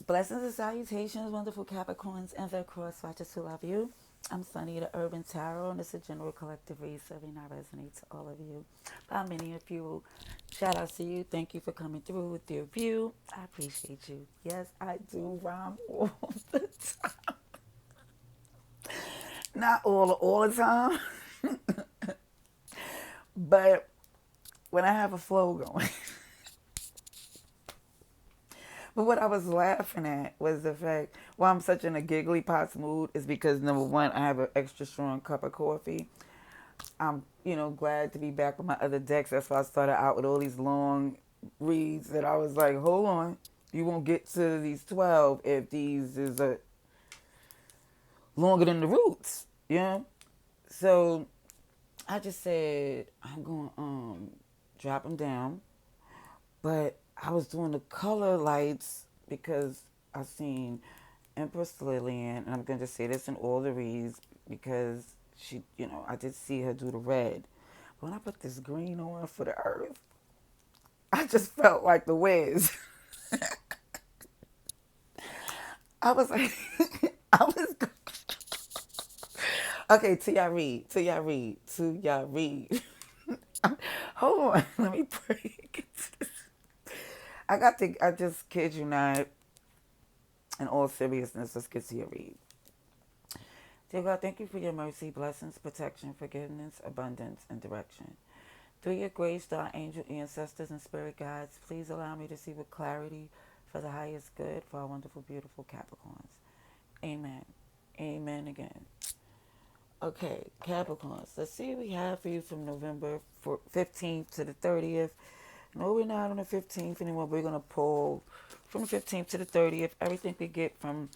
Blessings and salutations, wonderful Capricorns and their cross watchers who love you. I'm Sunny, the Urban Tarot, and it's a general collective read, so it may not resonate to all of you. But many of you, shout out to you. Thank you for coming through with your view. I appreciate you. Yes, I do rhyme all the time. Not all the time, but when I have a flow going. But what I was laughing at was the fact why I'm such in a giggly pots mood is because number one, I have an extra strong cup of coffee. I'm, glad to be back with my other decks. That's why I started out with all these long reads that I was like, hold on, you won't get to these 12 if these is longer than the roots, So I just said, I'm going to drop them down. But I was doing the color lights because I seen Empress Lillian, and I'm going to say this in all the reads because she, I did see her do the red. But when I put this green on for the earth, I just felt like the Wiz. I was like, I was, okay, till y'all read, till y'all read, till y'all read. Hold on, let me break. I just kid you not, in all seriousness, let's get to your read. Dear God, thank you for your mercy, blessings, protection, forgiveness, abundance, and direction. Through your grace, to our angel ancestors and spirit guides, please allow me to see with clarity for the highest good for our wonderful, beautiful Capricorns. Amen. Amen again. Okay, Capricorns. Let's see what we have for you from November 15th to the 30th. No, we're not on the 15th anymore. We're going to pull from the 15th to the 30th everything we get from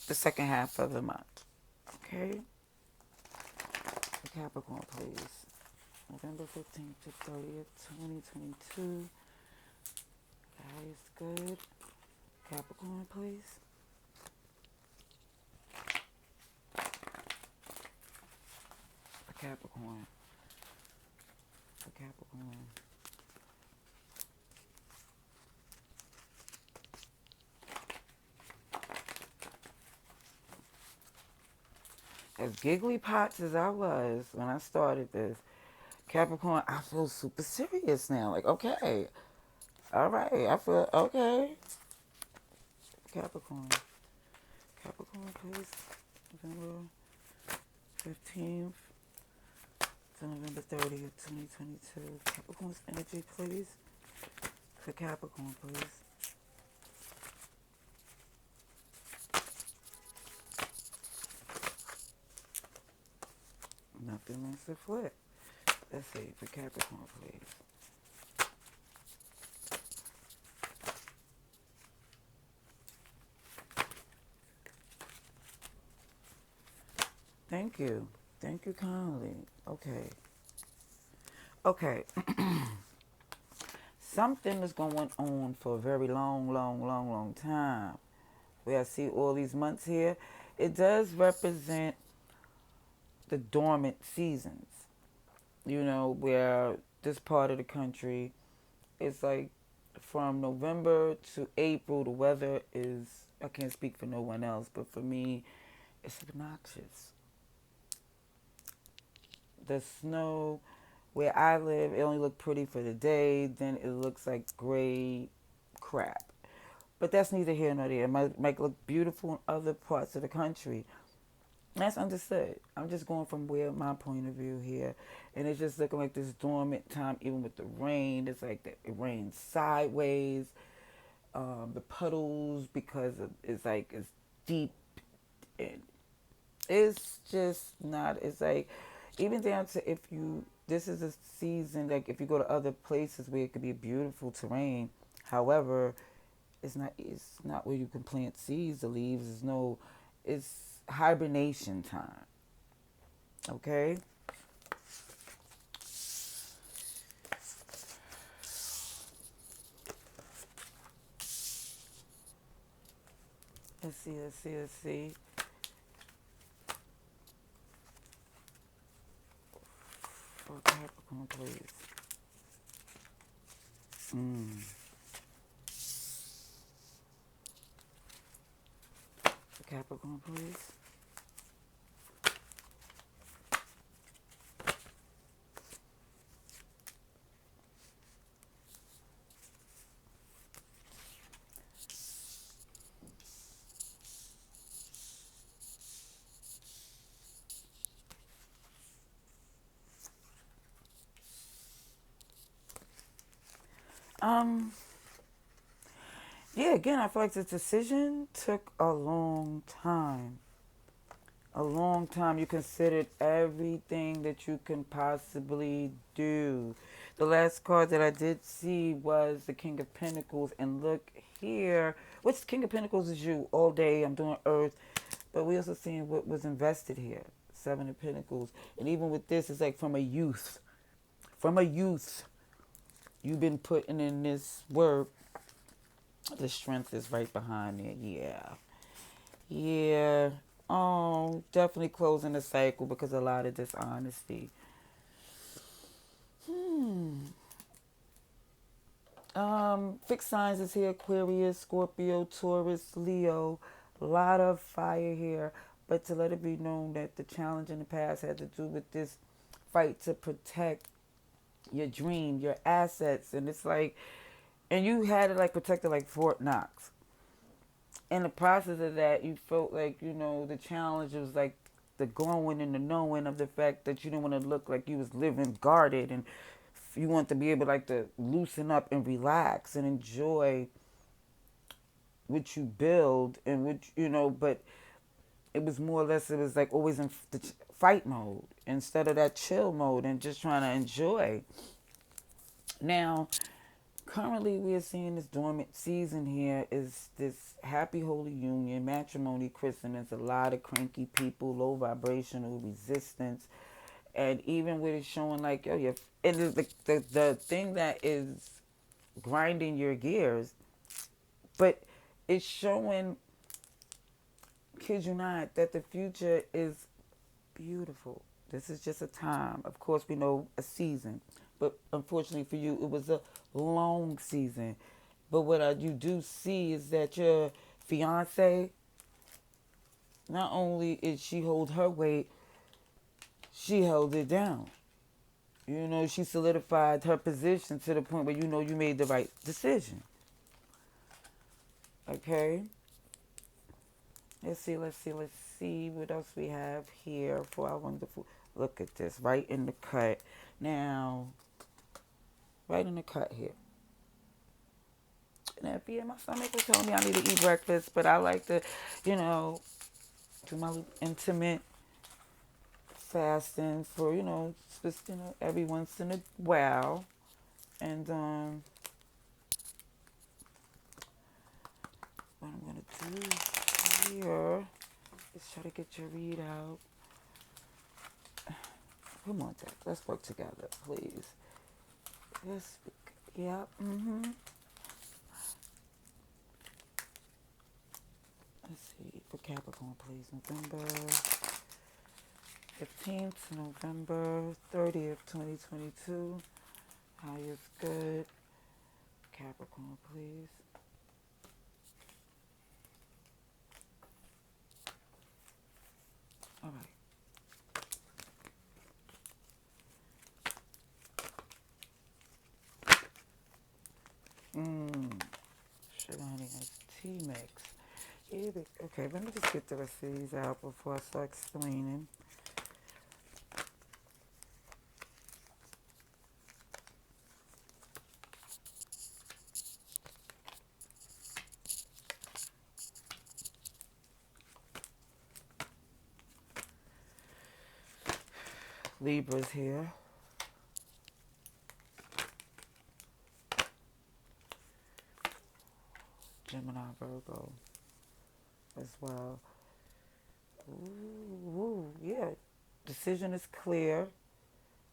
the second half of the month. Okay? Capricorn, please. November 15th to 30th, 2022. That is good. Capricorn, please. For Capricorn. For Capricorn. As giggly pots as I was when I started this, Capricorn, I feel super serious now. Like, okay. All right. I feel okay. Capricorn. Capricorn, please. November 15th to November 30th, 2022. Capricorn's energy, please. For Capricorn, please. Nothing wants to flip. Let's see. For Capricorn, please. Thank you. Thank you kindly. Okay. Okay. Something is going on for a very long time. Where I see all these months here, it does represent the dormant seasons. Where this part of the country, it's like from November to April, the weather is, I can't speak for no one else, but for me, it's obnoxious. The snow, where I live, it only looked pretty for the day, then it looks like gray crap. But that's neither here nor there. It might look beautiful in other parts of the country. That's understood. I'm just going from where my point of view here. And it's just looking like this dormant time, even with the rain. It's like it rains sideways. The puddles, because it's deep. And it's just not, it's like, even down to this is a season, like if you go to other places where it could be beautiful terrain. However, it's not where you can plant seeds. The leaves it's hibernation time. Okay? Let's see. For Capricorn, please. Mm. Capricorn, please. Um, yeah, again, I feel like the decision took a long time. A long time. You considered everything that you can possibly do. The last card that I did see was the King of Pentacles. And look here, which King of Pentacles is you all day. I'm doing Earth. But we also seeing what was invested here. Seven of Pentacles. And even with this, it's like from a youth. From a youth, you've been putting in this work. The strength is right behind it. Yeah. Yeah. Oh, definitely closing the cycle because a lot of dishonesty. Fixed signs is here: Aquarius, Scorpio, Taurus, Leo. A lot of fire here. But to let it be known that the challenge in the past had to do with this fight to protect your dream, your assets. And it's like, and you had it like protected like Fort Knox. In the process of that, you felt like, the challenge was like the going and the knowing of the fact that you didn't want to look like you was living guarded, and you want to be able like to loosen up and relax and enjoy what you build and which but it was more or less, it was like always in the fight mode instead of that chill mode and just trying to enjoy. Now, currently, we are seeing this dormant season here is this happy holy union, matrimony, christenings, a lot of cranky people, low vibrational resistance, and even with it showing like, oh yeah, and the thing that is grinding your gears, but it's showing, kid you not, that the future is beautiful. This is just a time. Of course, we know a season, but unfortunately for you, it was a long season. But what you do see is that your fiance, not only did she hold her weight, she held it down. She solidified her position to the point where you made the right decision. Okay? Let's see what else we have here for our wonderful. Look at this, right in the cut. Now, right in the cut here. And if my stomach was telling me I need to eat breakfast, but I like to, do my intimate fasting for, just, every once in a while. And what I'm going to do here is try to get your readout. Come on, Jack. Let's work together, please. Yes. Yeah. Let's see. For Capricorn, please. November 15th to November 30th, 2022. High is good. Capricorn, please. All right. Sugar honey iced tea mix. Yeah, okay, let me just get the rest of these out before I start explaining. Libra's here. Gemini, Virgo as well. Ooh, yeah. Decision is clear.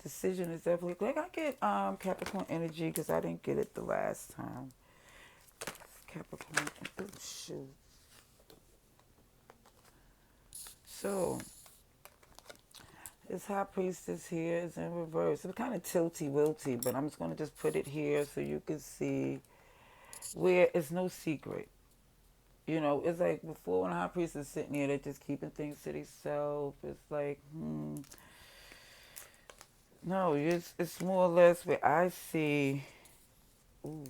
Decision is definitely clear. I get Capricorn energy because I didn't get it the last time. Capricorn. Oh, shoot. So, this High Priestess here is in reverse. It's kind of tilty-wilty, but I'm just going to just put it here so you can see where it's no secret. It's like before when the high priest is sitting there, they're just keeping things to themselves. It's like, no, it's more or less where I see, ooh,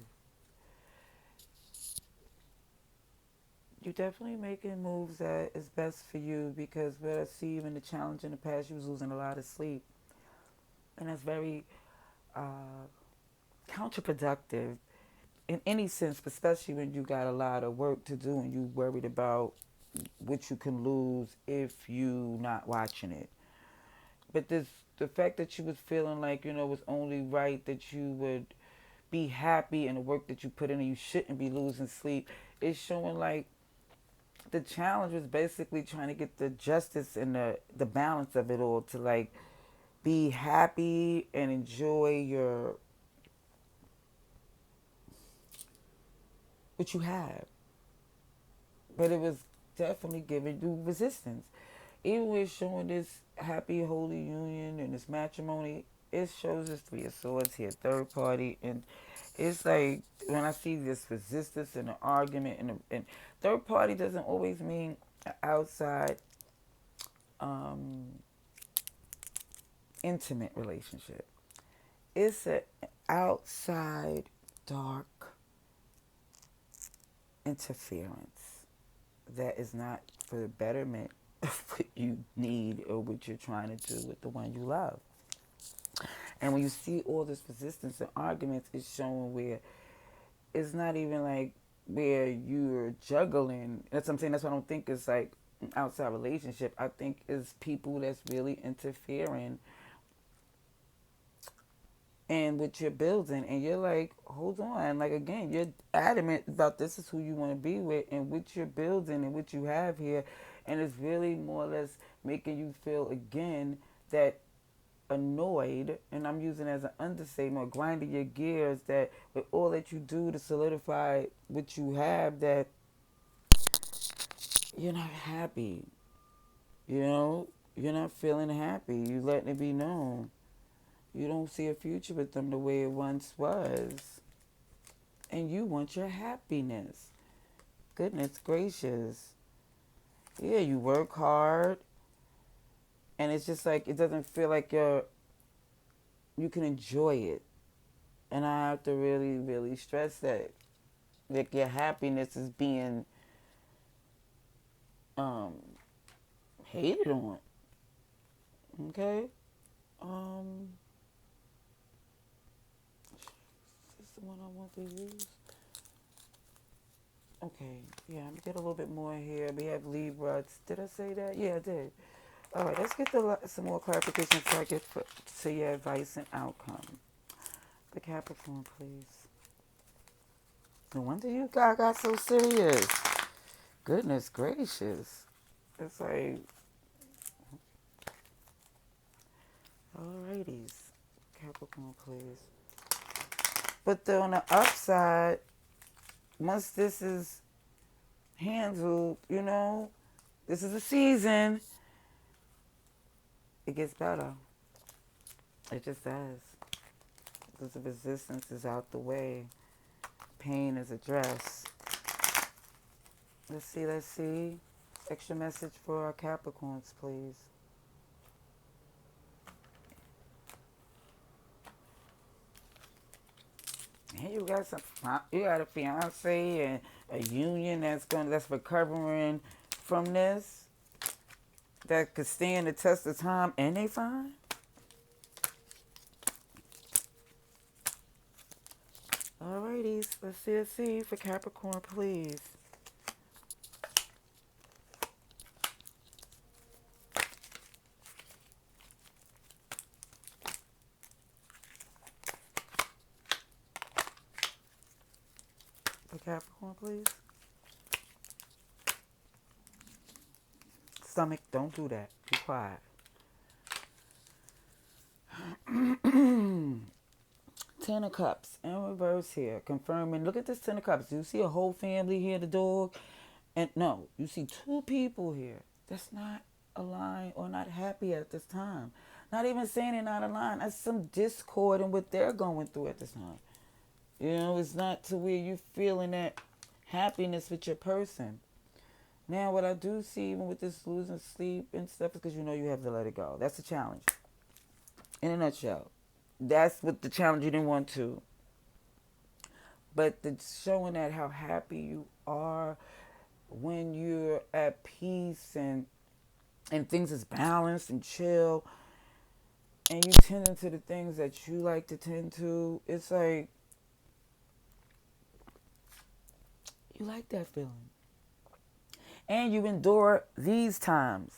you definitely making moves that is best for you because what I see even the challenge in the past, you was losing a lot of sleep. And that's very uh, counterproductive in any sense, especially when you got a lot of work to do and you worried about what you can lose if you not watching it. But the fact that you was feeling like it was only right that you would be happy in the work that you put in and you shouldn't be losing sleep is showing like the challenge was basically trying to get the justice and the balance of it all to like be happy and enjoy your what you have. But it was definitely giving you resistance. Even with showing this happy holy union and this matrimony, it shows this Three of Swords here, third party, and it's like when I see this resistance and an argument, and third party doesn't always mean an outside um, intimate relationship. It's an outside dark interference that is not for the betterment of what you need or what you're trying to do with the one you love. And when you see all this resistance and arguments, it's showing where it's not even like where you're juggling. That's what I'm saying. That's why I don't think it's like an outside relationship. I think it's people that's really interfering in what you're building. And you're like, hold on. Like, again, you're adamant about this is who you want to be with and what you're building and what you have here. And it's really more or less making you feel, again, that annoyed, and I'm using it as an understatement, grinding your gears that with all that you do to solidify what you have, that you're not happy. You know, you're not feeling happy. You letting it be known. You don't see a future with them the way it once was. And you want your happiness. Goodness gracious. Yeah, you work hard, and it's just like it doesn't feel like you can enjoy it. And I have to really, really stress that. Like your happiness is being um hated on. Okay? Um is this the one I want to use? Okay, yeah, I'm get a little bit more here. We have Libra. Did I say that? Yeah, I did. All right, let's get some more clarification so I get to your advice and outcome. The Capricorn, please. No wonder you got so serious. Goodness gracious. It's like, alrighties. Capricorn, please. But then on the upside, once this is handled, this is a season, it gets better. It just does. Because the resistance is out the way. Pain is addressed. Let's see. Extra message for our Capricorns, please. And you got a fiance and a union that's recovering from this, that could stand the test of time, and they fine. Alrighties, let's see for Capricorn, please. For Capricorn, please. Stomach, don't do that. Be quiet. Ten of Cups in reverse here, confirming. Look at this Ten of Cups. Do you see a whole family here, the dog? And no, you see two people here that's not aligned or not happy at this time. Not even saying they're not aligned. That's some discord in what they're going through at this time. It's not to where you're feeling that happiness with your person. Now, what I do see, even with this losing sleep and stuff, is because you know you have to let it go. That's the challenge. In a nutshell. That's what the challenge you didn't want to. But the showing that how happy you are when you're at peace and things is balanced and chill and you tending to the things that you like to tend to, it's like you like that feeling. And you endure these times,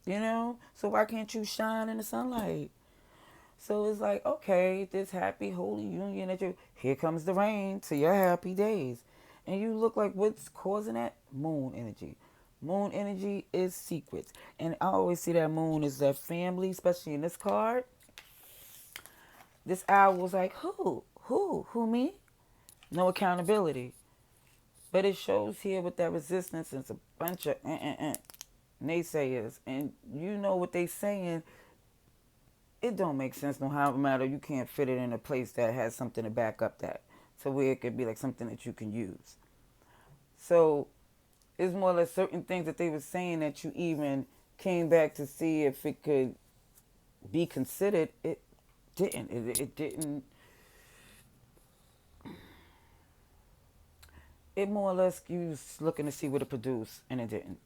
you know? So why can't you shine in the sunlight? So it's like, okay, this happy holy union that you, here comes the rain to your happy days. And you look like what's causing that? Moon energy. Moon energy is secrets. And I always see that moon is that family, especially in this card. This owl was like, who? Who, me? No accountability. But it shows here with that resistance, it's a bunch of naysayers. And you know what they saying, it don't make sense no how matter you can't fit it in a place that has something to back up that. So where it could be like something that you can use. So it's more or less certain things that they were saying that you even came back to see if it could be considered. It didn't. It didn't. It more or less you was looking to see what it produced and it didn't.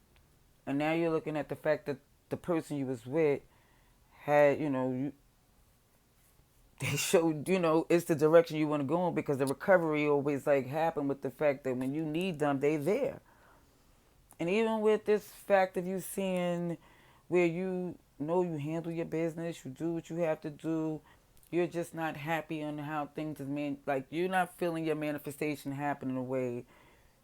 And now you're looking at the fact that the person you was with had, they showed, it's the direction you want to go in because the recovery always like happen with the fact that when you need them, they there. And even with this fact of you seeing where you know you handle your business, you do what you have to do, you're just not happy on how things is like you're not feeling your manifestation happen in the way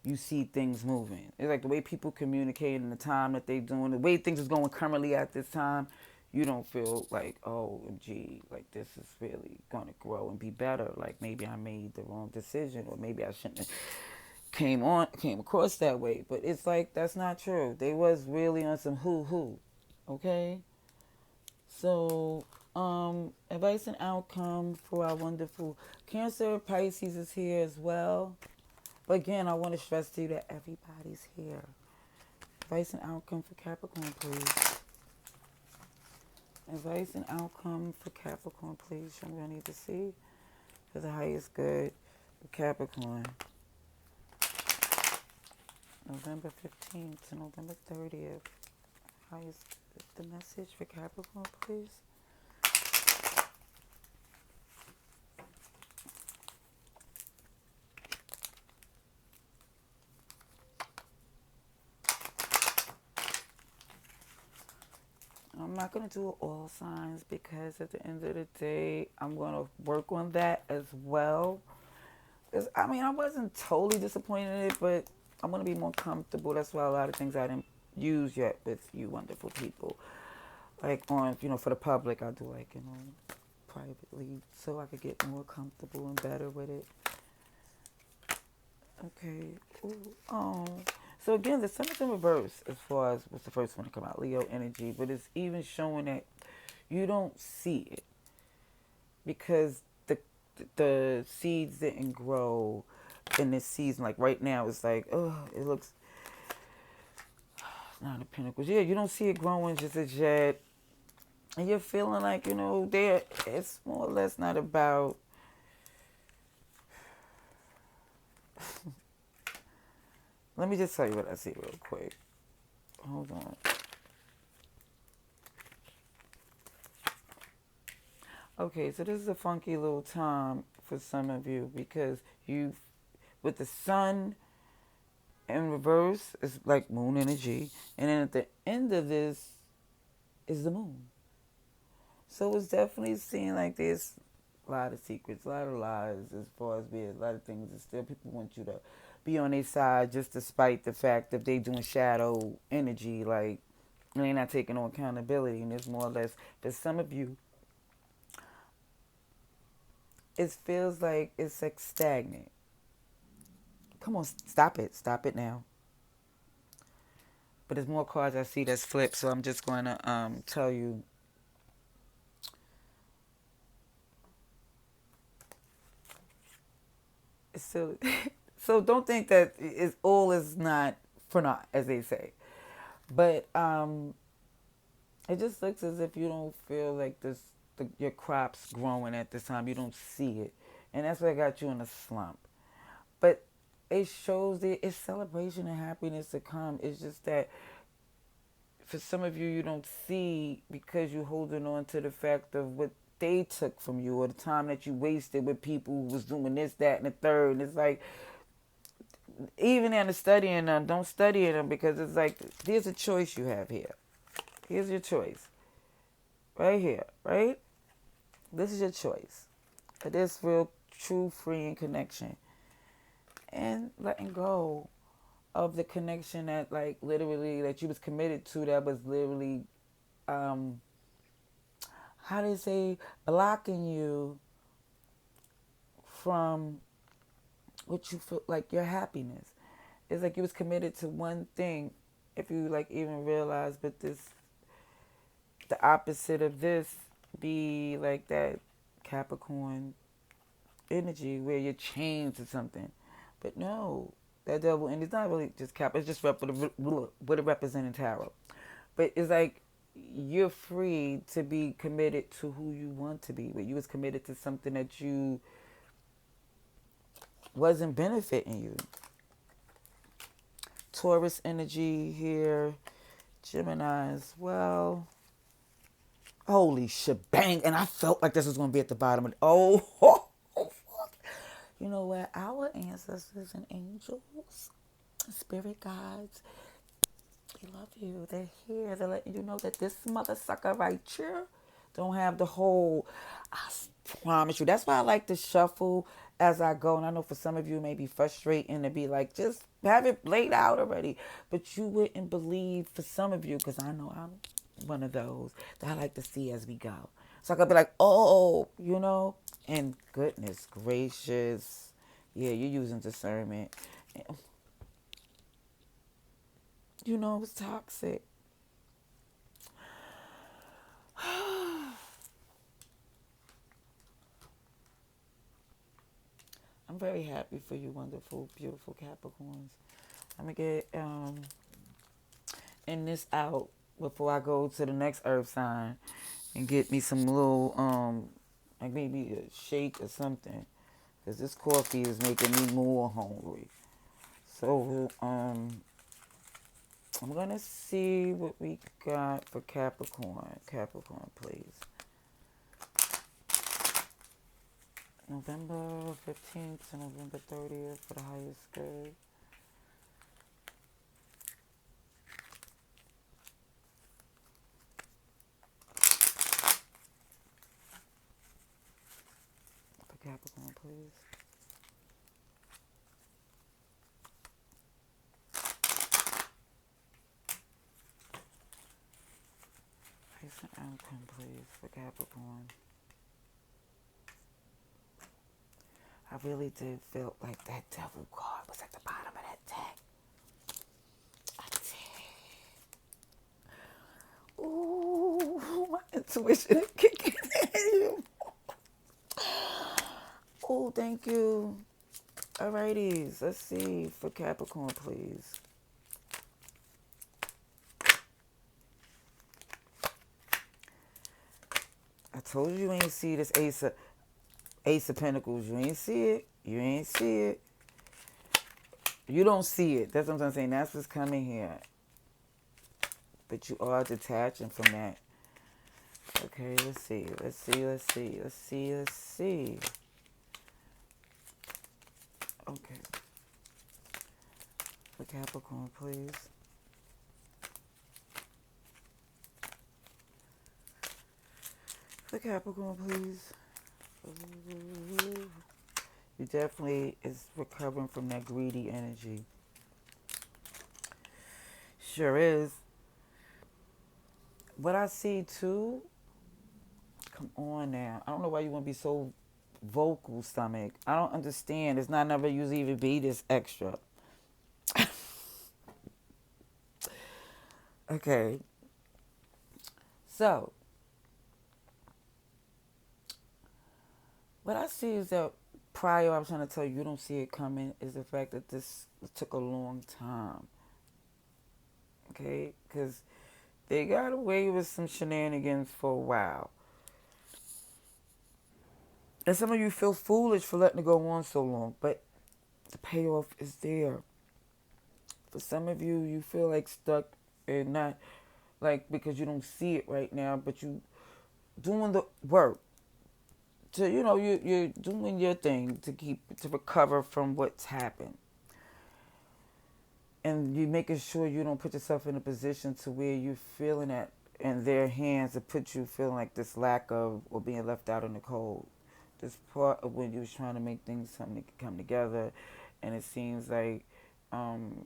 you see things moving. It's like the way people communicate and the time that they doing, the way things is going currently at this time, you don't feel like, oh, gee, like this is really going to grow and be better. Like maybe I made the wrong decision or maybe I shouldn't have came across that way. But it's like, that's not true. They was really on some who, okay? So, advice and outcome for our wonderful Cancer. Pisces is here as well. But again, I want to stress to you that everybody's here. Advice and outcome for Capricorn, please. Advice and outcome for Capricorn, please. Show me what I need to see for the highest good for Capricorn. November 15th to November 30th. Highest the message for Capricorn, please. I'm not going to do all signs because at the end of the day, I'm going to work on that as well. Because, I wasn't totally disappointed in it, but I'm going to be more comfortable. That's why a lot of things I didn't use yet with you wonderful people. Like on, for the public, I do like, privately so I could get more comfortable and better with it. Okay. Ooh, so again, the sun is in reverse as far as what's the first one to come out, Leo energy, but it's even showing that you don't see it because the seeds didn't grow in this season. Like right now, it's like, oh, it looks Nine of Pentacles. Yeah, you don't see it growing just as yet, and you're feeling like it's more or less not about. Let me just tell you what I see real quick. Hold on. Okay, so this is a funky little time for some of you because with the sun in reverse, it's like moon energy. And then at the end of this is the moon. So it's definitely seeing like there's a lot of secrets, a lot of lies as far as being a lot of things. And still people want you to be on their side just despite the fact that they doing shadow energy, like they're not taking on accountability. And it's more or less, for some of you, it feels like it's like stagnant. Come on, stop it now. But there's more cards I see that's flipped, so I'm just going to tell you. So don't think that all is not for naught, as they say. But it just looks as if you don't feel like your crops growing at this time. You don't see it, and that's what got you in a slump. But it shows that it's celebration and happiness to come. It's just that for some of you, you don't see because you're holding on to the fact of what they took from you or the time that you wasted with people who was doing this, that, and the third. And it's like, even in the studying them, don't study them because it's like, there's a choice you have here. Here's your choice. Right here, right? This is your choice. This real, true, freeing connection. And letting go of the connection that, like, literally, that you was committed to, that was literally, how do you say, blocking you from what you feel like your happiness. It's like you was committed to one thing, if you like even realize, but the opposite of this be like that Capricorn energy where you're chained to something. But no, that devil, and it's not really just Cap, it's just what it represents in tarot. But it's like you're free to be committed to who you want to be. But you was committed to something that you wasn't benefiting you. Taurus energy here, Gemini as well. Holy shebang. And I felt like this was going to be at the bottom of it. Oh, you know what? Our ancestors and angels, spirit guides, they love you. They're here. They're letting you know that this mother sucker right here don't have the whole, I promise you. That's why I like to shuffle as I go. And I know for some of you it may be frustrating to be like, just have it laid out already. But you wouldn't believe for some of you, because I know I'm one of those that I like to see as we go. So I could be like, oh, you know, and goodness gracious. Yeah, you're using discernment. You know, it's toxic. I'm very happy for you, wonderful, beautiful Capricorns. I'm going to get in this out before I go to the next earth sign and get me some little, like maybe a shake or something. Because this coffee is making me more hungry. So, I'm going to see what we got for Capricorn. Capricorn, please. November 15th to November 30th for the highest good. For Capricorn, please. Highest outcome, please, for Capricorn. I really did feel like that devil card was at the bottom of that deck. I did. Ooh, my intuition is kicking in. Oh, thank you. Alrighties, let's see for Capricorn, please. I told you ain't see this Ace of Pentacles. You ain't see it. You ain't see it. You don't see it. That's what I'm saying. That's what's coming here. But you are detaching from that. Okay, let's see. Let's see. Let's see. Let's see. Let's see. Okay. For Capricorn, please. For Capricorn, please. You definitely is recovering from that greedy energy. Sure is. What I see too, come on now. I don't know why you want to be so vocal, stomach. I don't understand. It's not never usually even be this extra. Okay. So, what I see is that prior, I was trying to tell you, you don't see it coming, is the fact that this took a long time. Okay? Because they got away with some shenanigans for a while. And some of you feel foolish for letting it go on so long, but the payoff is there. For some of you, you feel like stuck and not like because you don't see it right now, but you doing the work to you're doing your thing to recover from what's happened, and you making sure you don't put yourself in a position to where you're feeling that in their hands to put you feeling like this lack of or being left out in the cold. This part of when you was trying to make things something to come together, and it seems like um,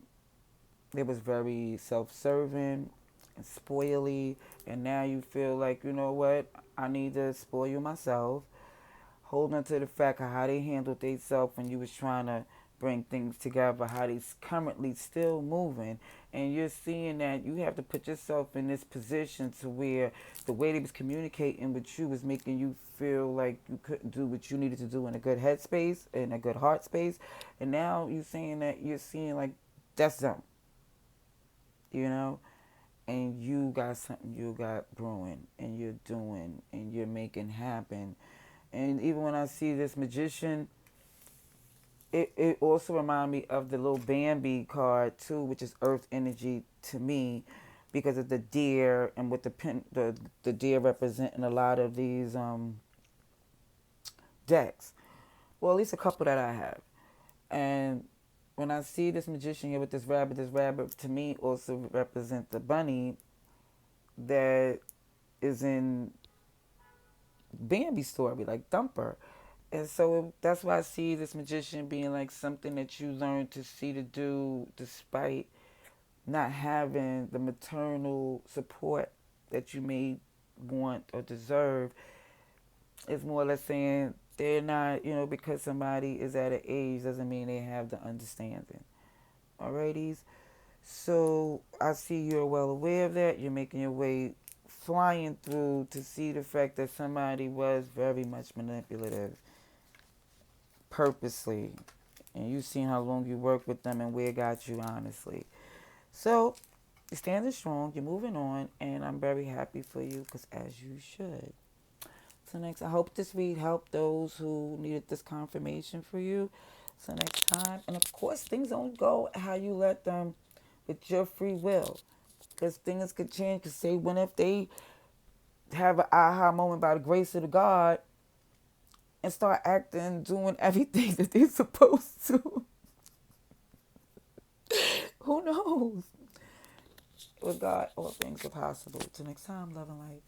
it was very self-serving and spoily, and now you feel like, you know what, I need to spoil myself, holding to the fact of how they handled themselves when you was trying to bring things together, how they currently still moving, and you're seeing that you have to put yourself in this position to where the way they was communicating with you was making you feel like you couldn't do what you needed to do in a good headspace, in a good heart space, and now you're saying that you're seeing like that's them, you know, and you got something you got brewing and you're doing and you're making happen. And even when I see this magician, it also reminds me of the little Bambi card too, which is Earth energy to me, because of the deer and with the deer representing a lot of these decks. Well, at least a couple that I have. And when I see this magician here with this rabbit to me also represents the bunny that is in Bambi's story, like Thumper. And so that's why I see this magician being like something that you learn to see to do despite not having the maternal support that you may want or deserve. It's more or less saying they're not, because somebody is at an age doesn't mean they have the understanding. Alrighties? So I see you're well aware of that. You're making your way flying through to see the fact that somebody was very much manipulative purposely. And you've seen how long you worked with them and where it got you, honestly. So you're standing strong, you're moving on, and I'm very happy for you because as you should. So next, I hope this read helped those who needed this confirmation for you. So next time, and of course, things don't go how you let them with your free will. Because things could change. Because say, when if they have an aha moment by the grace of the God and start acting, doing everything that they're supposed to. Who knows? With God, all things are possible. Till next time, love and light.